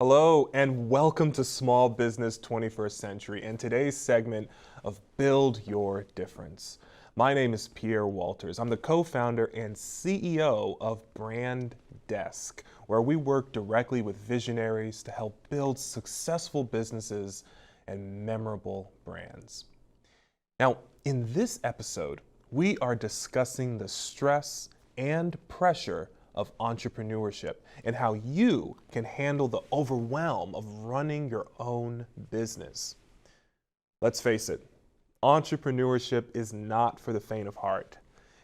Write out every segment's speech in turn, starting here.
Hello and welcome to Small Business 21st Century and today's segment of Build Your Difference. My name is Pierre Walters. I'm the co-founder and CEO of Brand Desk, where we work directly with visionaries to help build successful businesses and memorable brands. Now, in this episode, we are discussing the stress and pressure of entrepreneurship and how you can handle the overwhelm of running your own business. Let's face it, entrepreneurship is not for the faint of heart.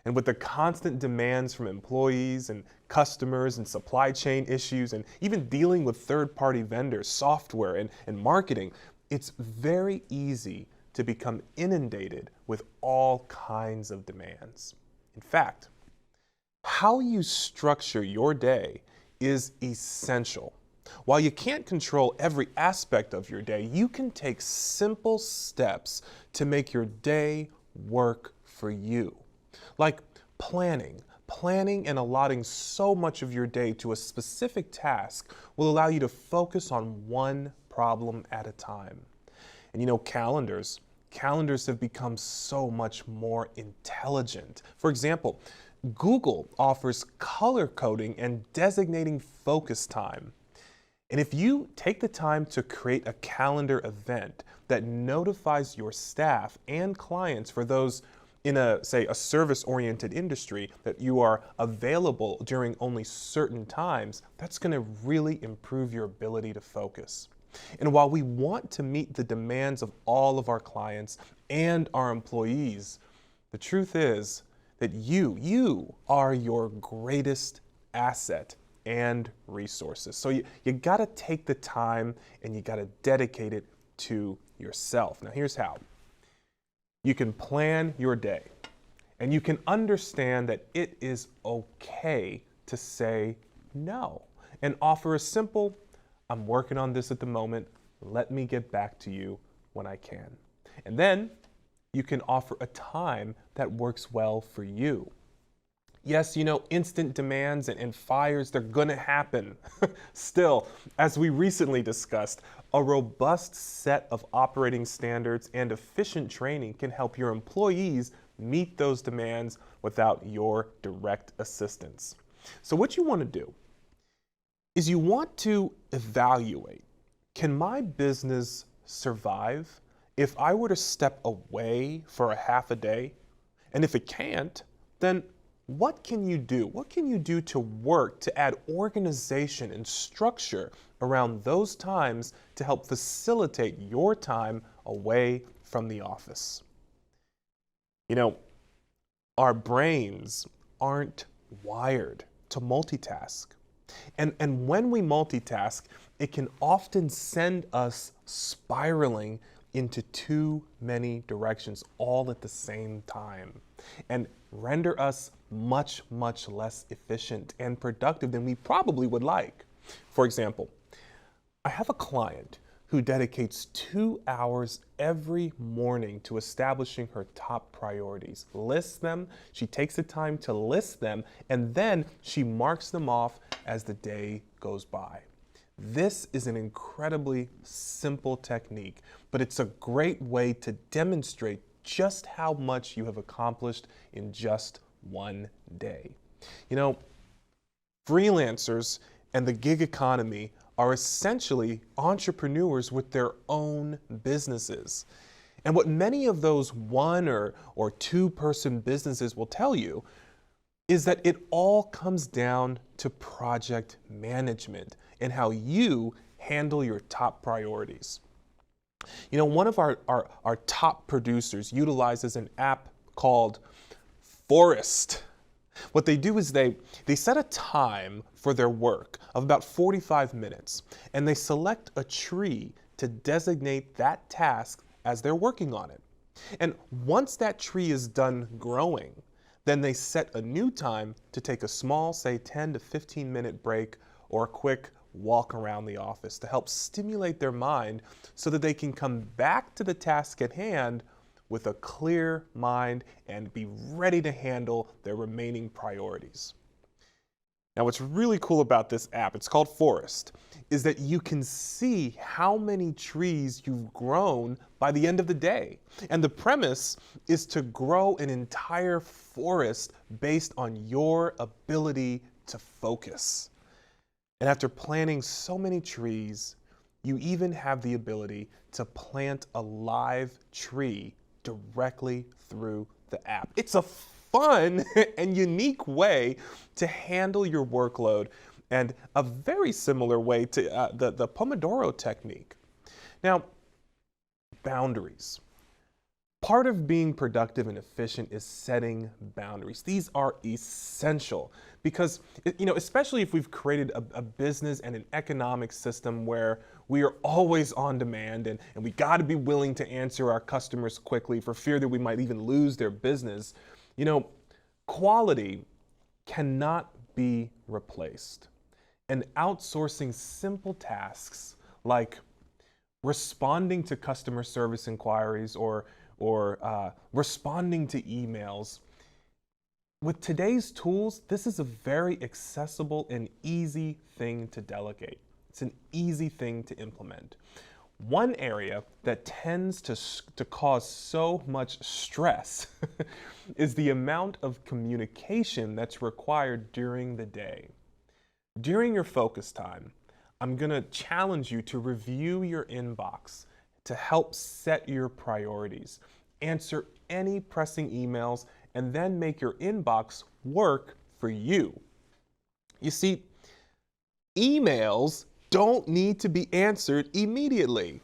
And with the constant demands from employees and customers and supply chain issues and even dealing with third-party vendors, software and marketing, it's very easy to become inundated with all kinds of demands. In fact, how you structure your day is essential. While you can't control every aspect of your day, you can take simple steps to make your day work for you. Like planning. Planning and allotting so much of your day to a specific task will allow you to focus on one problem at a time. And you know, calendars have become so much more intelligent. For example, Google offers color coding and designating focus time. And if you take the time to create a calendar event that notifies your staff and clients for those in a service-oriented industry that you are available during only certain times, that's going to really improve your ability to focus. And while we want to meet the demands of all of our clients and our employees, the truth is that you are your greatest asset and resources. So you gotta take the time and you gotta dedicate it to yourself. Now here's how. You can plan your day and you can understand that it is okay to say no and offer a simple, I'm working on this at the moment, let me get back to you when I can. And then you can offer a time that works well for you. Yes, you know, instant demands and fires, they're gonna happen. Still, as we recently discussed, a robust set of operating standards and efficient training can help your employees meet those demands without your direct assistance. So what you wanna do is you want to evaluate, can my business survive if I were to step away for a half a day? And if it can't, then what can you do? What can you do to work to add organization and structure around those times to help facilitate your time away from the office? You know, our brains aren't wired to multitask. And when we multitask, it can often send us spiraling into too many directions all at the same time and render us much less efficient and productive than we probably would like. For example, I have a client who dedicates 2 hours every morning to establishing her top priorities, lists them, she takes the time to list them, and then she marks them off as the day goes by. This is an incredibly simple technique, but it's a great way to demonstrate just how much you have accomplished in just one day. You know, freelancers and the gig economy are essentially entrepreneurs with their own businesses. And what many of those one or two person businesses will tell you is that it all comes down to project management and how you handle your top priorities. You know, one of our top producers utilizes an app called Forest. What they do is they set a time for their work of about 45 minutes, and they select a tree to designate that task as they're working on it. And once that tree is done growing, then they set a new time to take a small, say 10 to 15 minute break or a quick walk around the office to help stimulate their mind so that they can come back to the task at hand with a clear mind and be ready to handle their remaining priorities. Now, what's really cool about this app, it's called Forest, is that you can see how many trees you've grown by the end of the day. And the premise is to grow an entire forest based on your ability to focus. And after planting so many trees, you even have the ability to plant a live tree directly through the app. It's a fun and unique way to handle your workload, and a very similar way to the Pomodoro technique. Now, boundaries. Part of being productive and efficient is setting boundaries. These are essential because, especially if we've created a business and an economic system where we are always on demand and we got to be willing to answer our customers quickly for fear that we might even lose their business. Quality cannot be replaced. And outsourcing simple tasks like responding to customer service inquiries or responding to emails. With today's tools, this is a very accessible and easy thing to delegate. It's an easy thing to implement. One area that tends to cause so much stress is the amount of communication that's required during the day. During your focus time, I'm going to challenge you to review your inbox to help set your priorities, answer any pressing emails, and then make your inbox work for you. You see, emails don't need to be answered immediately.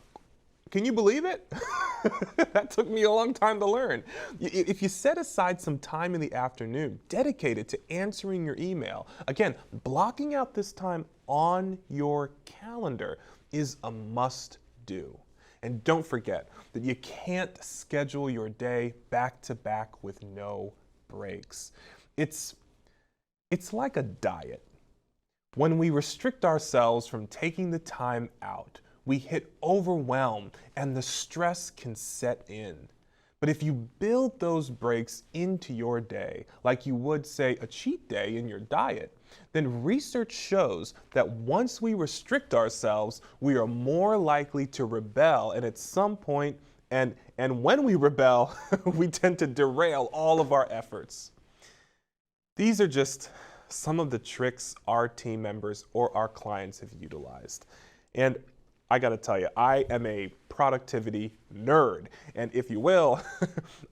Can you believe it? That took me a long time to learn. If you set aside some time in the afternoon dedicated to answering your email, again, blocking out this time on your calendar is a must do. And don't forget that you can't schedule your day back to back with no breaks. It's like a diet. When we restrict ourselves from taking the time out, we hit overwhelm and the stress can set in. But if you build those breaks into your day, like you would, say, a cheat day in your diet, then research shows that once we restrict ourselves, we are more likely to rebel, and at some point, and when we rebel, we tend to derail all of our efforts. These are just some of the tricks our team members or our clients have utilized. And I gotta tell you, I am a productivity nerd. And if you will,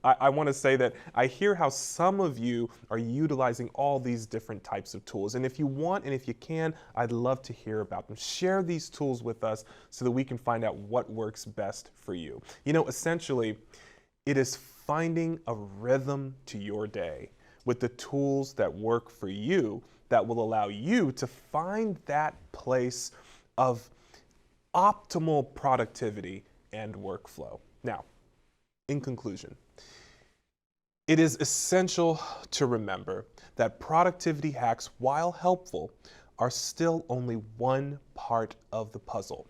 I wanna say that I hear how some of you are utilizing all these different types of tools. And if you want and if you can, I'd love to hear about them. Share these tools with us so that we can find out what works best for you. Essentially, it is finding a rhythm to your day with the tools that work for you that will allow you to find that place of optimal productivity and workflow. Now, in conclusion, it is essential to remember that productivity hacks, while helpful, are still only one part of the puzzle.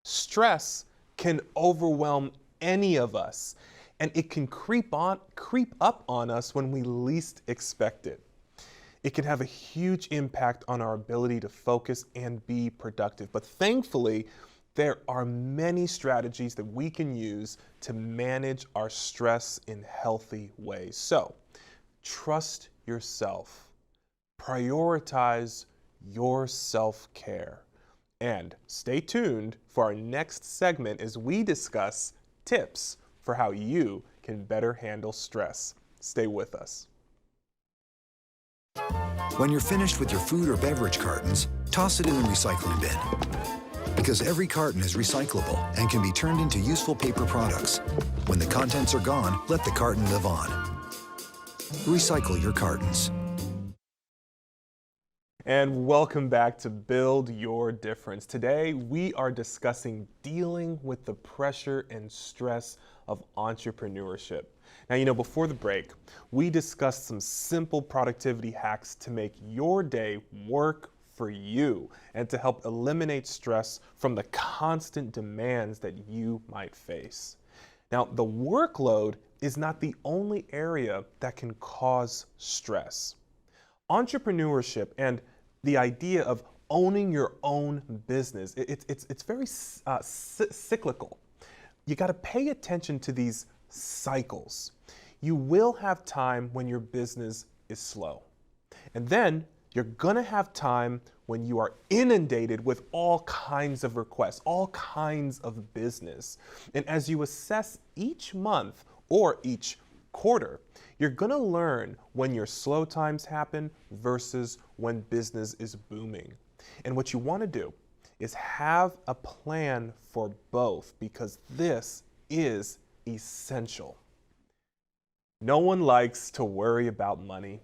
Stress can overwhelm any of us, and it can creep up on us when we least expect it. It can have a huge impact on our ability to focus and be productive. But thankfully, there are many strategies that we can use to manage our stress in healthy ways. So, trust yourself. Prioritize your self-care. And stay tuned for our next segment as we discuss tips for how you can better handle stress. Stay with us. When you're finished with your food or beverage cartons, toss it in the recycling bin. Because every carton is recyclable and can be turned into useful paper products. When the contents are gone, let the carton live on. Recycle your cartons. And welcome back to Build Your Difference. Today, we are discussing dealing with the pressure and stress of entrepreneurship. Now, before the break, we discussed some simple productivity hacks to make your day work for you and to help eliminate stress from the constant demands that you might face. Now, the workload is not the only area that can cause stress. Entrepreneurship and the idea of owning your own business, it's very cyclical. You got to pay attention to these cycles. You will have time when your business is slow. And then you're going to have time when you are inundated with all kinds of requests, all kinds of business. And as you assess each month or each quarter, you're going to learn when your slow times happen versus when business is booming. And what you want to do is have a plan for both, because this is essential. No one likes to worry about money,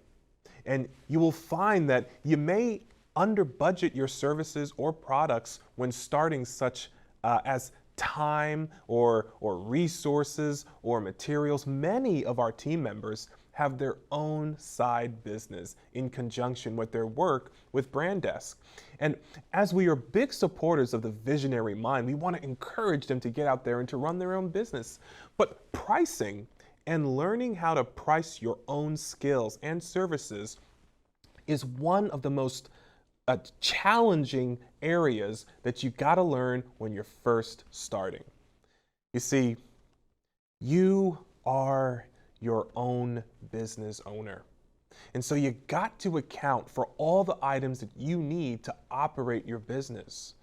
and you will find that you may under budget your services or products when starting, such as time or resources or materials. Many of our team members have their own side business in conjunction with their work with Brand Desk. And as we are big supporters of the visionary mind, we want to encourage them to get out there and to run their own business. But pricing and learning how to price your own skills and services is one of the most challenging areas that you got to learn when you're first starting. You see, you are your own business owner. And so you got to account for all the items that you need to operate your business.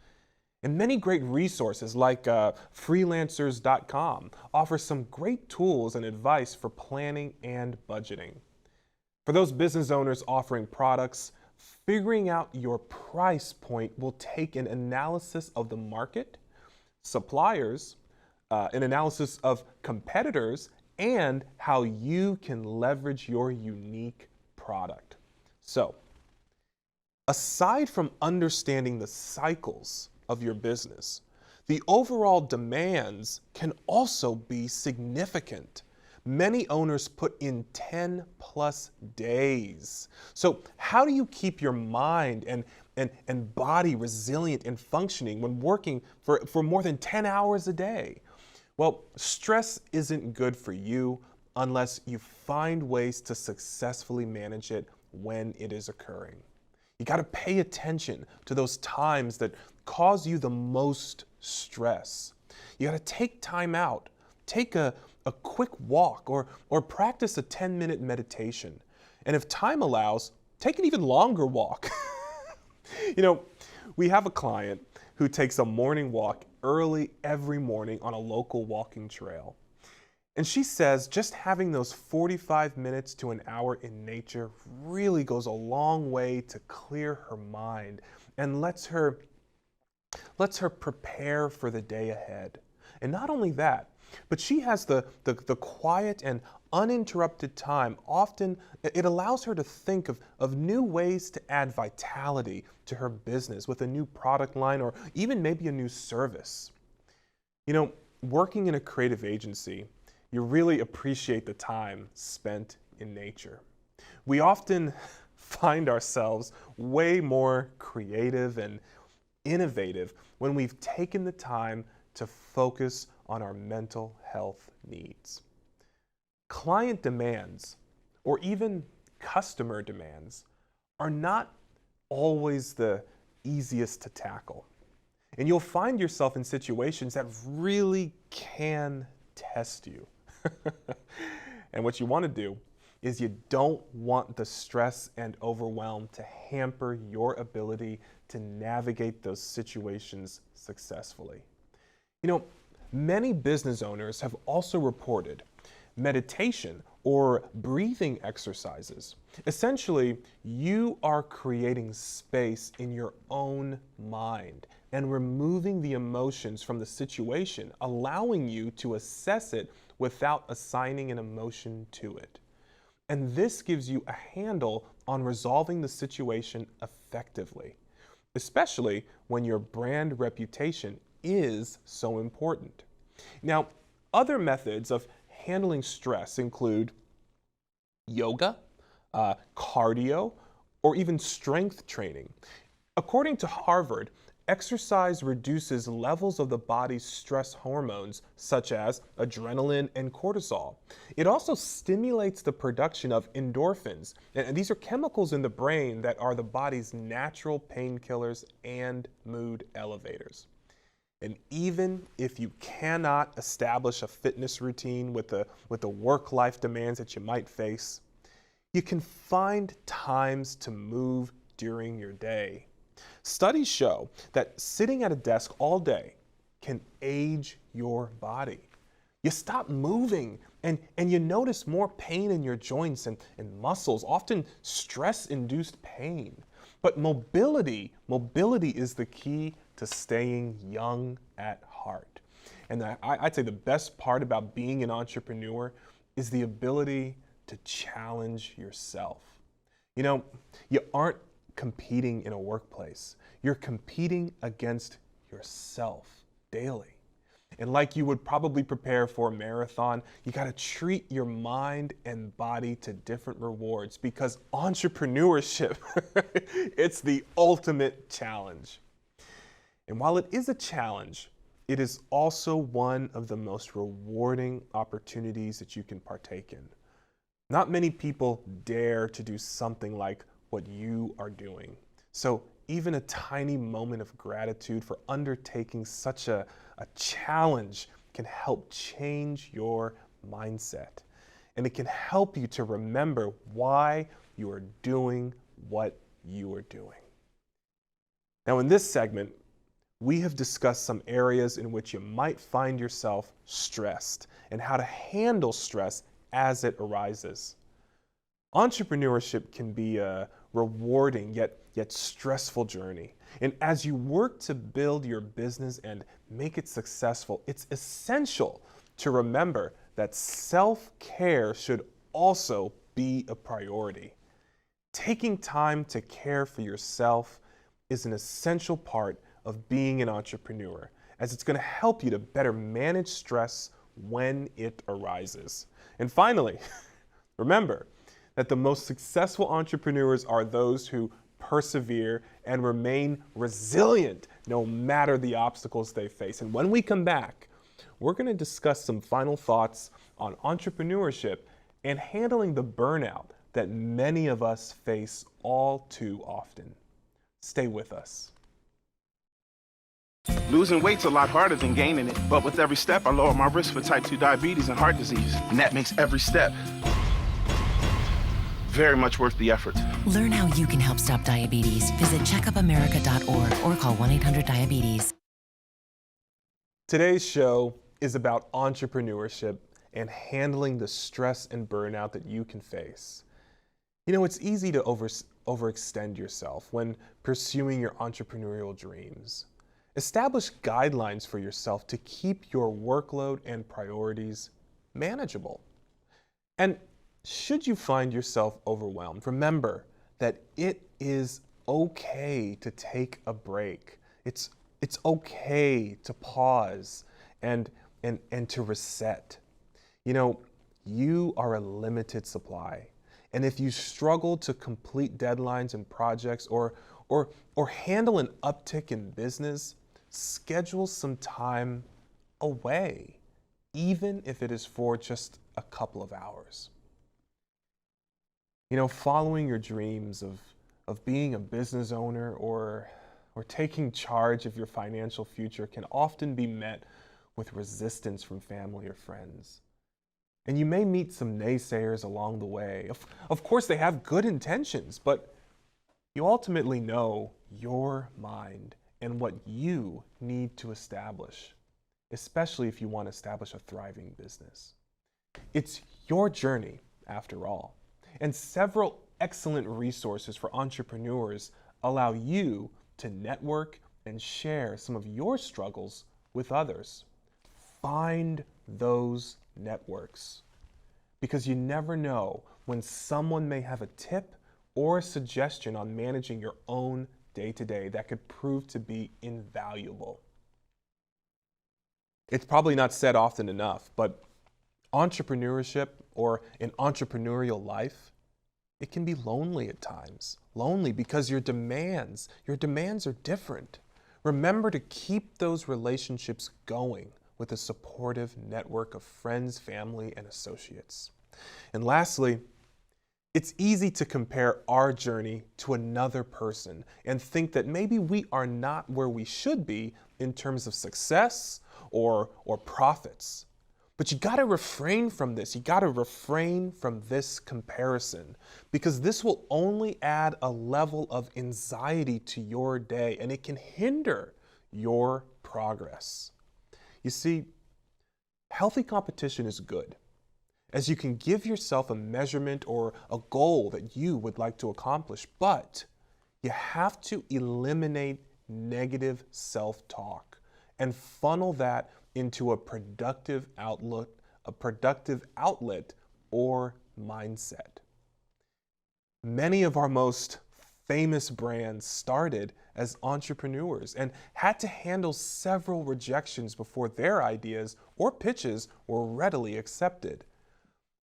And many great resources like freelancers.com offer some great tools and advice for planning and budgeting. For those business owners offering products, figuring out your price point will take an analysis of the market, suppliers, an analysis of competitors, and how you can leverage your unique product. So, aside from understanding the cycles of your business, the overall demands can also be significant. Many owners put in 10 plus days. So how do you keep your mind and body resilient and functioning when working for more than 10 hours a day? Well, stress isn't good for you unless you find ways to successfully manage it when it is occurring. You got to pay attention to those times that cause you the most stress. You got to take time out, take a quick walk, or practice a 10-minute meditation. And if time allows, take an even longer walk. You know, we have a client who takes a morning walk early every morning on a local walking trail. And she says just having those 45 minutes to an hour in nature really goes a long way to clear her mind and lets her prepare for the day ahead. And not only that, but she has the quiet and uninterrupted time. Often it allows her to think of new ways to add vitality to her business with a new product line or even maybe a new service. You know, working in a creative agency, you really appreciate the time spent in nature. We often find ourselves way more creative and innovative when we've taken the time to focus on our mental health needs. Client demands, or even customer demands, are not always the easiest to tackle. And you'll find yourself in situations that really can test you. And what you want to do is you don't want the stress and overwhelm to hamper your ability to navigate those situations successfully. You know, many business owners have also reported meditation or breathing exercises. Essentially, you are creating space in your own mind and removing the emotions from the situation, allowing you to assess it without assigning an emotion to it. And this gives you a handle on resolving the situation effectively, especially when your brand reputation is so important. Now, other methods of handling stress include yoga, cardio, or even strength training. According to Harvard, Exercise reduces levels of the body's stress hormones, such as adrenaline and cortisol. It also stimulates the production of endorphins, and these are chemicals in the brain that are the body's natural painkillers and mood elevators. And even if you cannot establish a fitness routine with the work-life demands that you might face, you can find times to move during your day. Studies show that sitting at a desk all day can age your body. You stop moving and you notice more pain in your joints and muscles, often stress-induced pain. But mobility is the key to staying young at heart. And I'd say the best part about being an entrepreneur is the ability to challenge yourself. You know, you aren't competing in a workplace. You're competing against yourself daily. And like you would probably prepare for a marathon, you got to treat your mind and body to different rewards because entrepreneurship, it's the ultimate challenge. And while it is a challenge, it is also one of the most rewarding opportunities that you can partake in. Not many people dare to do something like what you are doing. So even a tiny moment of gratitude for undertaking such a challenge can help change your mindset. And it can help you to remember why you are doing what you are doing. Now in this segment, we have discussed some areas in which you might find yourself stressed and how to handle stress as it arises. Entrepreneurship can be a rewarding yet stressful journey. And as you work to build your business and make it successful, it's essential to remember that self-care should also be a priority. Taking time to care for yourself is an essential part of being an entrepreneur, as it's going to help you to better manage stress when it arises. And finally, remember that the most successful entrepreneurs are those who persevere and remain resilient no matter the obstacles they face. And when we come back, we're going to discuss some final thoughts on entrepreneurship and handling the burnout that many of us face all too often. Stay with us. Losing weight's a lot harder than gaining it, but with every step I lower my risk for type 2 diabetes and heart disease, and that makes every step very much worth the effort. Learn how you can help stop diabetes. Visit checkupamerica.org or call 1-800-DIABETES. Today's show is about entrepreneurship and handling the stress and burnout that you can face. You know, it's easy to overextend yourself when pursuing your entrepreneurial dreams. Establish guidelines for yourself to keep your workload and priorities manageable. And should you find yourself overwhelmed, remember that it is okay to take a break. It's okay to pause and to reset. You know, you are a limited supply. And if you struggle to complete deadlines and projects or handle an uptick in business, schedule some time away, even if it is for just a couple of hours. You know, following your dreams of being a business owner or taking charge of your financial future can often be met with resistance from family or friends. And you may meet some naysayers along the way. Of course, they have good intentions, but you ultimately know your mind and what you need to establish, especially if you want to establish a thriving business. It's your journey, after all. And several excellent resources for entrepreneurs allow you to network and share some of your struggles with others. Find those networks, because you never know when someone may have a tip or a suggestion on managing your own day-to-day that could prove to be invaluable. It's probably not said often enough, but entrepreneurship or an entrepreneurial life, it can be lonely at times. Lonely because your demands are different. Remember to keep those relationships going with a supportive network of friends, family, and associates. And lastly, it's easy to compare our journey to another person and think that maybe we are not where we should be in terms of success or profits. But you gotta refrain from this. You gotta refrain from this comparison because this will only add a level of anxiety to your day and it can hinder your progress. You see, healthy competition is good, as you can give yourself a measurement or a goal that you would like to accomplish, but you have to eliminate negative self-talk and funnel that into a productive outlet or mindset. Many of our most famous brands started as entrepreneurs and had to handle several rejections before their ideas or pitches were readily accepted.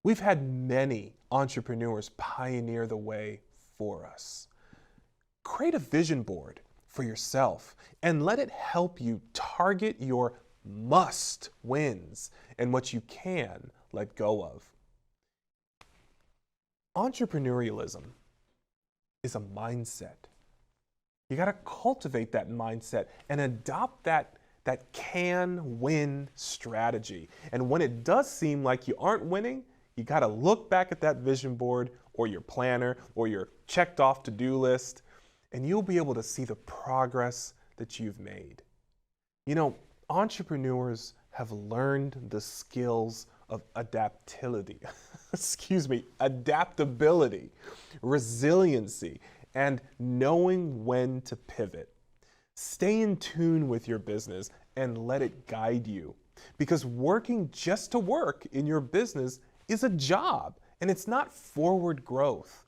We've had many entrepreneurs pioneer the way for us. Create a vision board for yourself and let it help you target your must wins and what you can let go of. Entrepreneurialism is a mindset. You got to cultivate that mindset and adopt that can-win strategy. And when it does seem like you aren't winning, you got to look back at that vision board or your planner or your checked off to-do list, and you'll be able to see the progress that you've made. You know, entrepreneurs have learned the skills of adaptability, resiliency, and knowing when to pivot. Stay in tune with your business and let it guide you, because working just to work in your business is a job and it's not forward growth.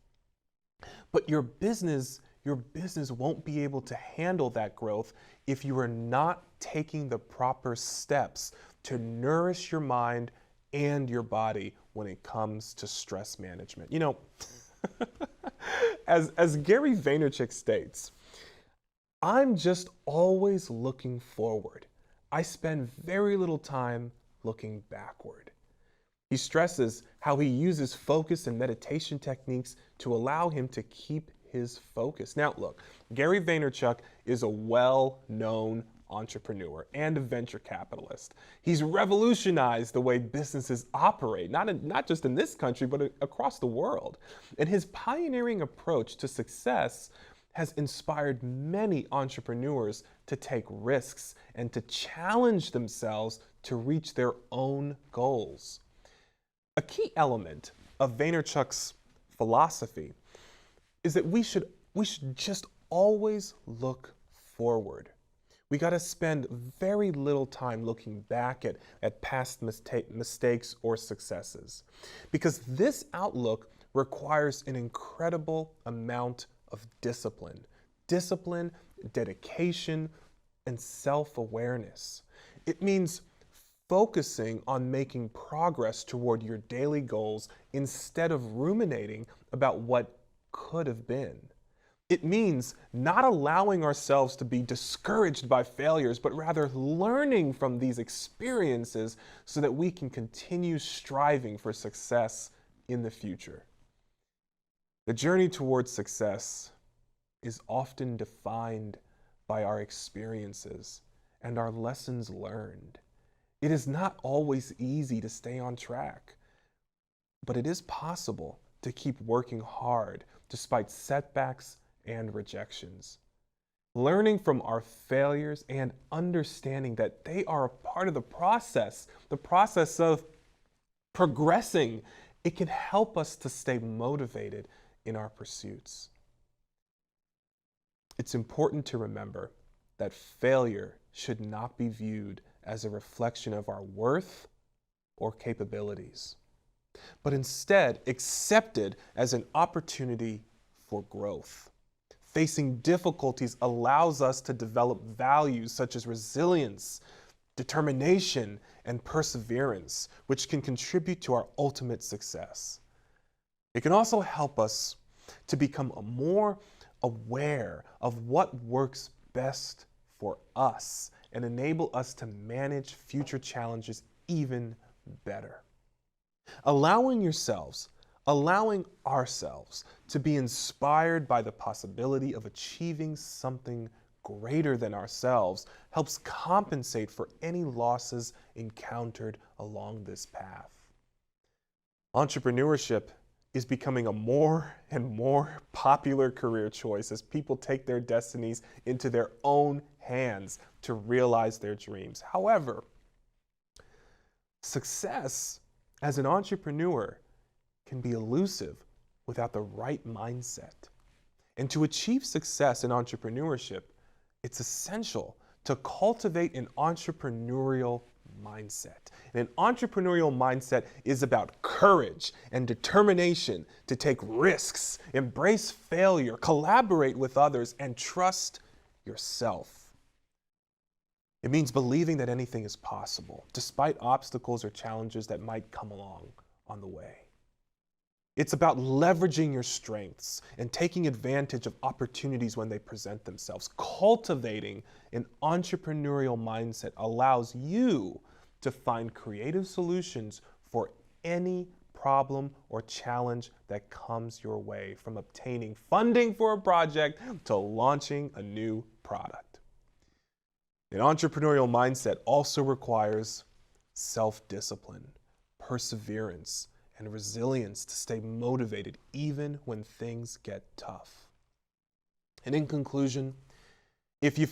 But your business won't be able to handle that growth if you are not taking the proper steps to nourish your mind and your body when it comes to stress management. You know, as Gary Vaynerchuk states, I'm just always looking forward. I spend very little time looking backward. He stresses how he uses focus and meditation techniques to allow him to keep his focus. Now, look, Gary Vaynerchuk is a well-known entrepreneur and a venture capitalist. He's revolutionized the way businesses operate, not just in this country, but across the world. And his pioneering approach to success has inspired many entrepreneurs to take risks and to challenge themselves to reach their own goals. A key element of Vaynerchuk's philosophy is that we should just always look forward. We got to spend very little time looking back at past mistakes or successes, because this outlook requires an incredible amount of discipline, dedication, and self-awareness. It means focusing on making progress toward your daily goals instead of ruminating about what could have been. It means not allowing ourselves to be discouraged by failures, but rather learning from these experiences so that we can continue striving for success in the future. The journey towards success is often defined by our experiences and our lessons learned. It is not always easy to stay on track, but it is possible to keep working hard despite setbacks and rejections. Learning from our failures and understanding that they are a part of the process of progressing, it can help us to stay motivated in our pursuits. It's important to remember that failure should not be viewed as a reflection of our worth or capabilities, but instead accepted as an opportunity for growth. Facing difficulties allows us to develop values such as resilience, determination, and perseverance, which can contribute to our ultimate success. It can also help us to become more aware of what works best for us and enable us to manage future challenges even better. Allowing ourselves to be inspired by the possibility of achieving something greater than ourselves helps compensate for any losses encountered along this path. Entrepreneurship is becoming a more and more popular career choice as people take their destinies into their own hands to realize their dreams. However, success as an entrepreneur can be elusive without the right mindset. And to achieve success in entrepreneurship, it's essential to cultivate an entrepreneurial mindset. And an entrepreneurial mindset is about courage and determination to take risks, embrace failure, collaborate with others, and trust yourself. It means believing that anything is possible, despite obstacles or challenges that might come along on the way. It's about leveraging your strengths and taking advantage of opportunities when they present themselves. Cultivating an entrepreneurial mindset allows you to find creative solutions for any problem or challenge that comes your way, from obtaining funding for a project to launching a new product. An entrepreneurial mindset also requires self-discipline, perseverance, and resilience to stay motivated even when things get tough. And in conclusion, if you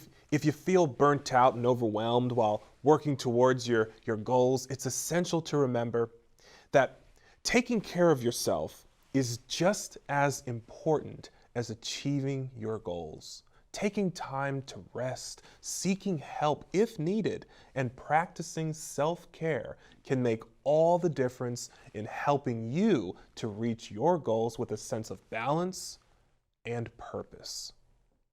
feel burnt out and overwhelmed while working towards your goals, it's essential to remember that taking care of yourself is just as important as achieving your goals. Taking time to rest, seeking help if needed, and practicing self-care can make all the difference in helping you to reach your goals with a sense of balance and purpose.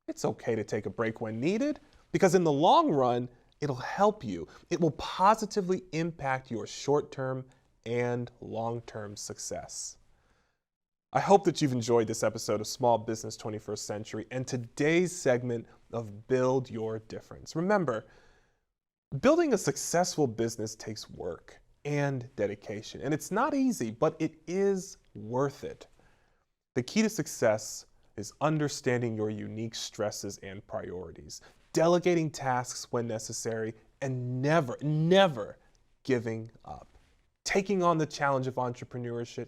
It's okay to take a break when needed, because in the long run, it'll help you. It will positively impact your short-term and long-term success. I hope that you've enjoyed this episode of Small Business 21st Century and today's segment of Build Your Difference. Remember, building a successful business takes work and dedication, and it's not easy, but it is worth it. The key to success is understanding your unique stresses and priorities, delegating tasks when necessary, and never giving up. Taking on the challenge of entrepreneurship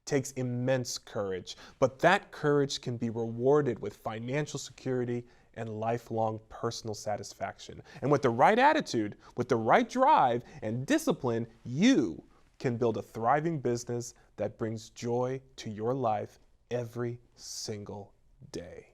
takes immense courage, but that courage can be rewarded with financial security and lifelong personal satisfaction. And with the right attitude, with the right drive and discipline, you can build a thriving business that brings joy to your life every single day.